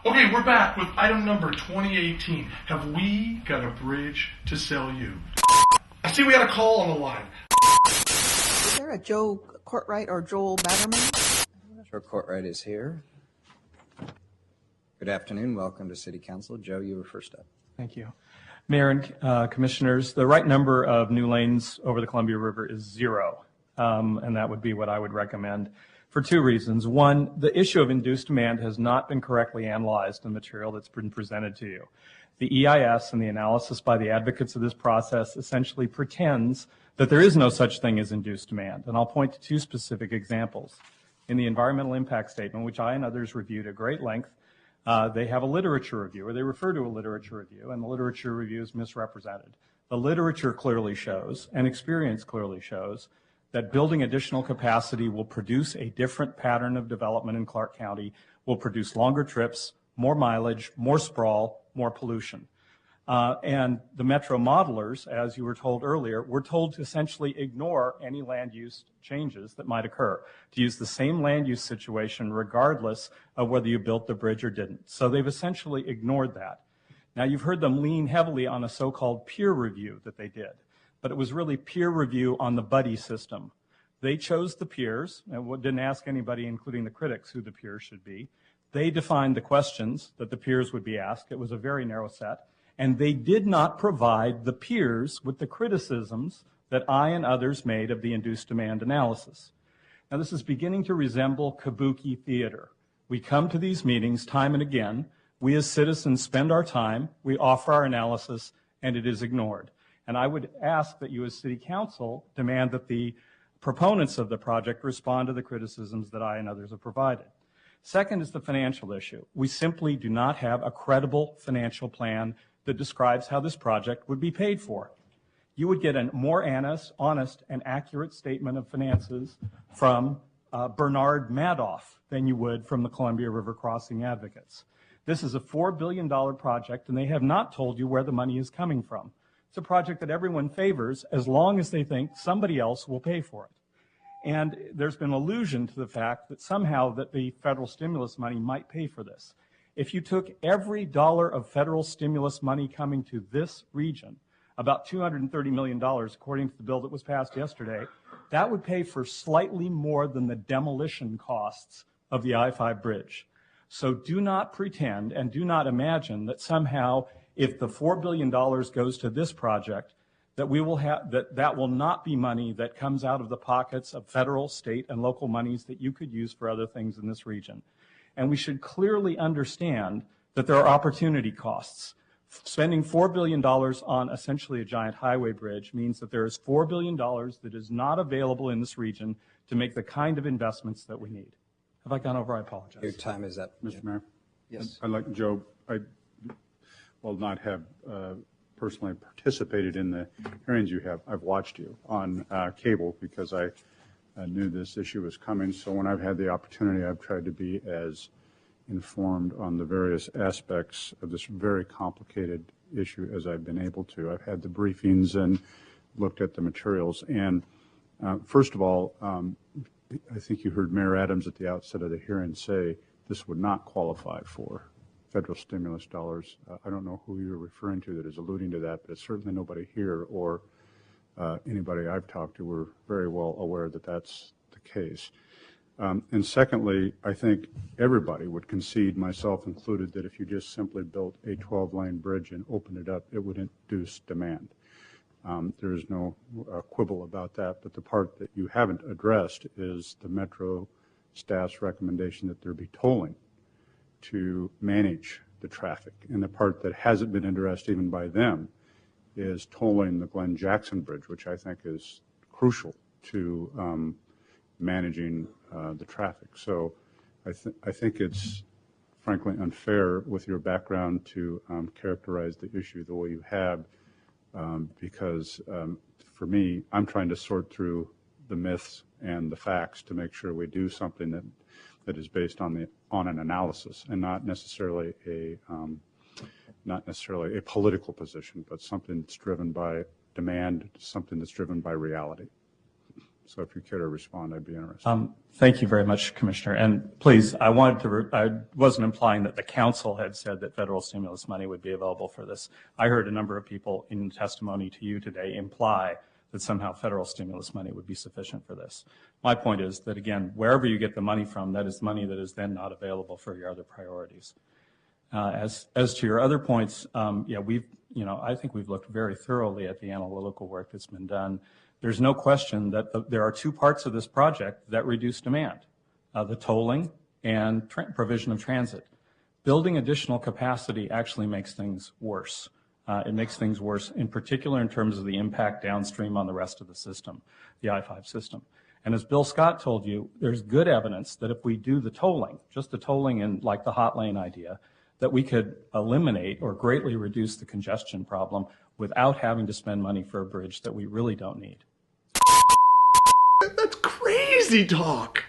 Okay, we're back with item number 2018. Have we got a bridge to sell you? I see we got a call on the line. Is there a Joe Cortrights or Joel Batterman? Joe Cortrights is here. Good afternoon. Welcome to City Council. Joe, you were first up. Thank you. Mayor and Commissioners, the right number of new lanes over the Columbia River is 0, and that would be what I would recommend for 2 reasons. One, the issue of induced demand has not been correctly analyzed in the material that's been presented to you. The EIS and the analysis by the advocates of this process essentially pretends that there is no such thing as induced demand, and I'll point to 2 specific examples. In the environmental impact statement, which I and others reviewed at great length, they have a literature review, or they refer to a literature review, and the literature review is misrepresented. The literature clearly shows, and experience clearly shows, that building additional capacity will produce a different pattern of development in Clark County, will produce longer trips, more mileage, more sprawl, more pollution. And the Metro modelers, as you were told earlier, were told to essentially ignore any land use changes that might occur, to use the same land use situation regardless of whether you built the bridge or didn't. So they've essentially ignored that. Now, you've heard them lean heavily on a so-called peer review that they did, but it was really peer review on the buddy system. They chose the peers and didn't ask anybody, including the critics, who the peers should be. They defined the questions that the peers would be asked. It was a very narrow set. And they did not provide the peers with the criticisms that I and others made of the induced demand analysis. Now, this is beginning to resemble kabuki theater. We come to these meetings time and again. We as citizens spend our time, we offer our analysis, and it is ignored. And I would ask that you as City Council demand that the proponents of the project respond to the criticisms that I and others have provided. Second is the financial issue. We simply do not have a credible financial plan that describes how this project would be paid for. You would get a more honest and accurate statement of finances from Bernard Madoff than you would from the Columbia River Crossing advocates. This is a $4 billion project, and they have not told you where the money is coming from. It's a project that everyone favors as long as they think somebody else will pay for it. And there's been allusion to the fact that somehow that the federal stimulus money might pay for this. If you took every dollar of federal stimulus money coming to this region, about $230 million, according to the bill that was passed yesterday, that would pay for slightly more than the demolition costs of the I-5 bridge. So do not pretend and do not imagine that somehow if the $4 billion goes to this project, that we will have that will not be money that comes out of the pockets of federal, state, and local monies that you could use for other things in this region. And we should clearly understand that there are opportunity costs. Spending $4 billion on essentially a giant highway bridge means that there is $4 billion that is not available in this region to make the kind of investments that we need. Have I gone over? I apologize. Your time is up. Mr. Mayor? Yes. I'd like, Joe, I will not have personally participated in the hearings you have. I've watched you on cable because I knew this issue was coming. So when I've had the opportunity, I've tried to be as informed on the various aspects of this very complicated issue as I've been able to. I've had the briefings and looked at the materials. And first of all, I think you heard Mayor Adams at the outset of the hearing say this would not qualify for federal stimulus dollars. I don't know who you're referring to that is alluding to that, but it's certainly nobody here or anybody I've talked to. We're very well aware that that's the case. And secondly, I think everybody would concede, myself included, that if you just simply built a 12-lane bridge and opened it up, it would induce demand. There is no quibble about that, but the part that you haven't addressed is the Metro staff's recommendation that there be tolling to manage the traffic. And the part that hasn't been addressed even by them is tolling the Glenn Jackson Bridge, which I think is crucial to managing the traffic. So I think it's frankly unfair with your background to characterize the issue the way you have, because for me, I'm trying to sort through the myths and the facts to make sure we do something that is based on an analysis and not necessarily a political position, but something that's driven by demand, something that's driven by reality. So if you care to respond, I'd be interested. Thank you very much, Commissioner. And please, I wasn't implying that the council had said that federal stimulus money would be available for this. I heard a number of people in testimony to you today imply that somehow federal stimulus money would be sufficient for this. My point is that, again, wherever you get the money from, that is money that is then not available for your other priorities. As to your other points, yeah, I think we've looked very thoroughly at the analytical work that's been done. There's no question that there are two parts of this project that reduce demand, the tolling and provision of transit. Building additional capacity actually makes things worse. It makes things worse, in particular in terms of the impact downstream on the rest of the system, the I-5 system. And as Bill Scott told you, there's good evidence that if we do the tolling, just the tolling and like the hot lane idea, that we could eliminate or greatly reduce the congestion problem without having to spend money for a bridge that we really don't need. That's crazy talk.